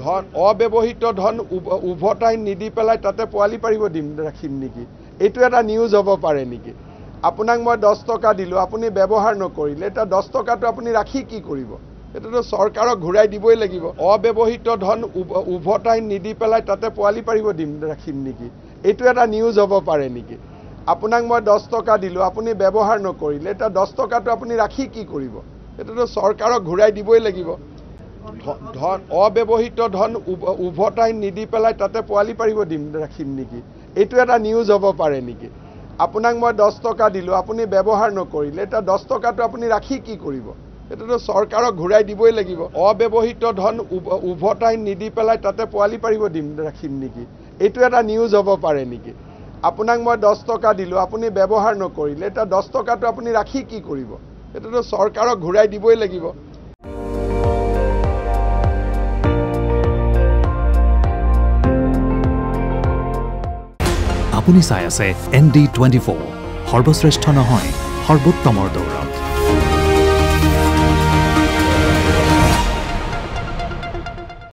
ধন অব্যৱহৃত ধন উভতাই নিদি পেলাই তাতে পোৱালি পাৰিব দিম ৰাখিম নেকি? এইটো এটা নিউজ হ'ব পাৰে নেকি? আপোনাক মই 10 টকা দিলোঁ, আপুনি ব্যৱহাৰ নকৰিলে, এটা 10 টকাটো আপুনি ৰাখি কি কৰিব? এটোতো চৰকাৰক ঘূৰাই দিবই লাগিব। অব্যৱহৃত ধন উভতাই নিদি পেলাই তাতে পোৱালি পাৰিব দিম ৰাখিম নেকি? এইটো এটা নিউজ হ'ব পাৰে নেকি? আপোনাক মই 10 টকা দিলোঁ, আপুনি ব্যৱহাৰ নকৰিলে, এটা 10 টকাটো আপুনি ৰাখি কি কৰিব? এটোতো চৰকাৰক ঘূৰাই দিবই লাগিব। ধন অব্যৱহৃত ধন উভতাই নিদি পেলাই তাতে পোৱালি পাৰিব দিম ৰাখিম নেকি? এইটো এটা নিউজ হ'ব পাৰে নেকি? আপোনাক মই 10 টকা দিলোঁ, আপুনি ব্যৱহাৰ নকৰিলে, এটা 10 টকাটো আপুনি ৰাখি কি কৰিব? এটোতো চৰকাৰক ঘূৰাই দিবই লাগিব। অব্যৱহৃত ধন উভতাই নিদি পেলাই তাতে পোৱালি পাৰিব দিম ৰাখিম নেকি? এইটো এটা নিউজ হ'ব পাৰে নেকি? আপোনাক মই 10 টকা দিলোঁ, আপুনি ব্যৱহাৰ নকৰিলে, এটা 10 টকাটো আপুনি ৰাখি কি কৰিব? এটোতো চৰকাৰক ঘূৰাই দিবই লাগিব। আপুনি চাই আছে ND24 সৰ্বশ্ৰেষ্ঠ নহয় সৰ্বোত্তমৰ দৌৰ।